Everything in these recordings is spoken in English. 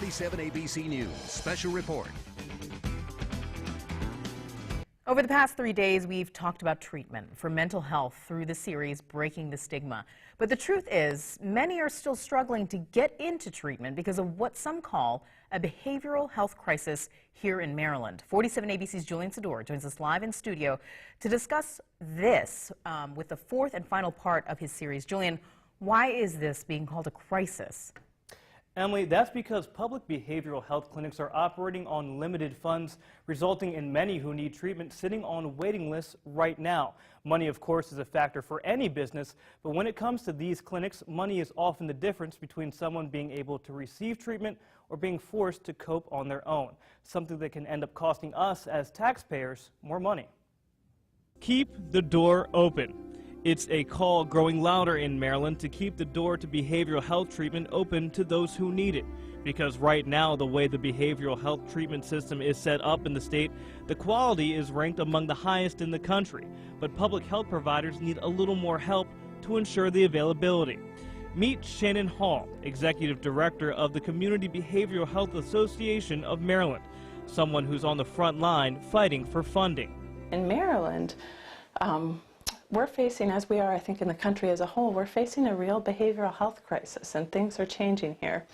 47 ABC News special report. Over the past 3 days, we've talked about treatment for mental health through the series Breaking the Stigma. But the truth is, many are still struggling to get into treatment because of what some call a behavioral health crisis here in Maryland. 47 ABC's Julian Sador joins us live in studio to discuss this with the fourth and final part of his series. Julian, why is this being called a crisis? Emily, that's because public behavioral health clinics are operating on limited funds, resulting in many who need treatment sitting on waiting lists right now. Money, of course, is a factor for any business, but when it comes to these clinics, money is often the difference between someone being able to receive treatment or being forced to cope on their own, something that can end up costing us as taxpayers more money. Keep the door open. It's a call growing louder in Maryland to keep the door to behavioral health treatment open to those who need it. Because right now, the way the behavioral health treatment system is set up in the state, the quality is ranked among the highest in the country. But public health providers need a little more help to ensure the availability. Meet Shannon Hall, Executive Director of the Community Behavioral Health Association of Maryland, someone who's on the front line fighting for funding. In Maryland, we're facing, as we are, I think, in the country as a whole, we're facing a real behavioral health crisis, and things are changing here.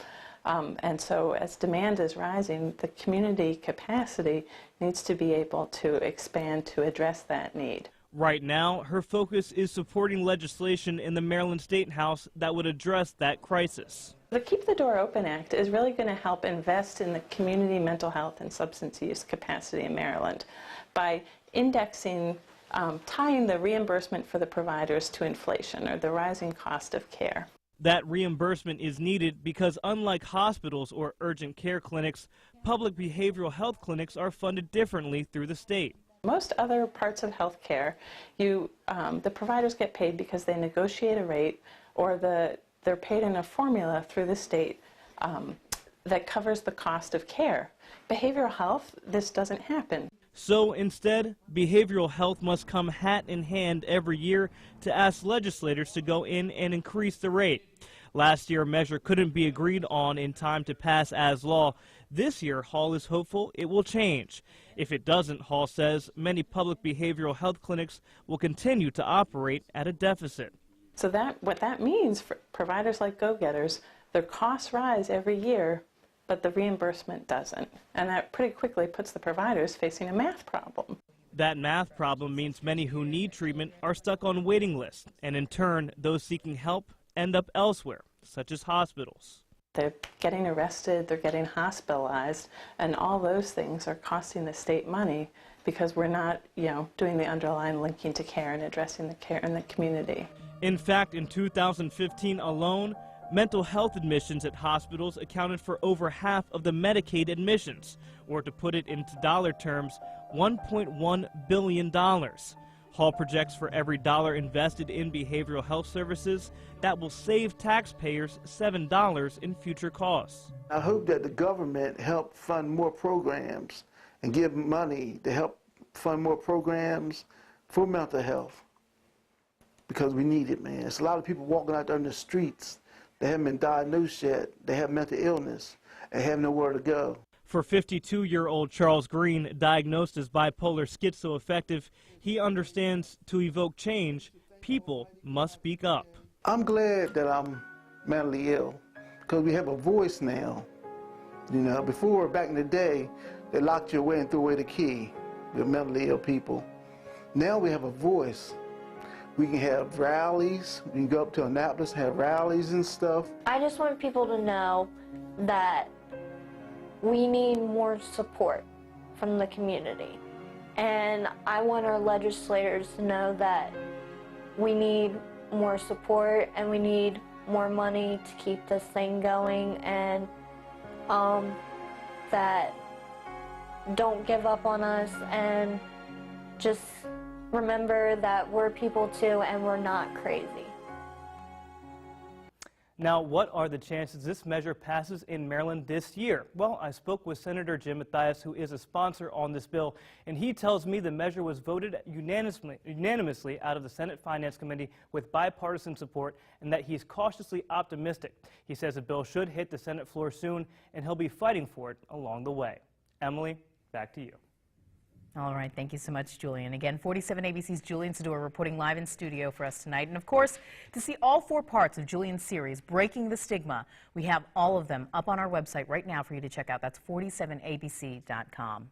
And so as demand is rising, the community capacity needs to be able to expand to address that need. Right now, her focus is supporting legislation in the Maryland State House that would address that crisis. The Keep the Door Open Act is really going to help invest in the community mental health and substance use capacity in Maryland by indexing tying the reimbursement for the providers to inflation, or the rising cost of care. That reimbursement is needed because unlike hospitals or urgent care clinics, public behavioral health clinics are funded differently through the state. Most other parts of health care, the providers get paid because they negotiate a rate, or they're paid in a formula through the state that covers the cost of care. Behavioral health, this doesn't happen. So instead, behavioral health must come hat in hand every year to ask legislators to go in and increase the rate. Last year, a measure couldn't be agreed on in time to pass as law. This year, Hall is hopeful it will change. If it doesn't, Hall says, many public behavioral health clinics will continue to operate at a deficit. So what that means for providers like go-getters, their costs rise every year, but the reimbursement doesn't. And that pretty quickly puts the providers facing a math problem. That math problem means many who need treatment are stuck on waiting lists, and in turn, those seeking help end up elsewhere, such as hospitals. They're getting arrested, they're getting hospitalized, and all those things are costing the state money because we're not, doing the underlying linking to care and addressing the care in the community. In fact, in 2015 alone, mental health admissions at hospitals accounted for over half of the Medicaid admissions, or to put it into dollar terms, $1.1 billion. Hall projects for every dollar invested in behavioral health services, that will save taxpayers $7 in future costs. I hope that the government help fund more programs and give money to help fund more programs for mental health, because we need it, man. There's a lot of people walking out there in the streets. They haven't been diagnosed yet. They have mental illness and have nowhere to go. For 52-year-old Charles Green, diagnosed as bipolar schizoaffective, he understands to evoke change, people must speak up. I'm glad that I'm mentally ill because we have a voice now. Before, back in the day, they locked you away and threw away the key with mentally ill people. Now we have a voice. We can have rallies. We can go up to Annapolis, have rallies and stuff. I just want people to know that we need more support from the community. And I want our legislators to know that we need more support and we need more money to keep this thing going, and that don't give up on us, and just remember that we're people too and we're not crazy. Now, what are the chances this measure passes in Maryland this year? Well, I spoke with Senator Jim Mathias, who is a sponsor on this bill, and he tells me the measure was voted unanimously out of the Senate Finance Committee with bipartisan support, and that he's cautiously optimistic. He says the bill should hit the Senate floor soon, and he'll be fighting for it along the way. Emily, back to you. All right, thank you so much, Julian. Again, 47 ABC's Julian Sador reporting live in studio for us tonight. And of course, to see all 4 parts of Julian's series, Breaking the Stigma, we have all of them up on our website right now for you to check out. That's 47abc.com.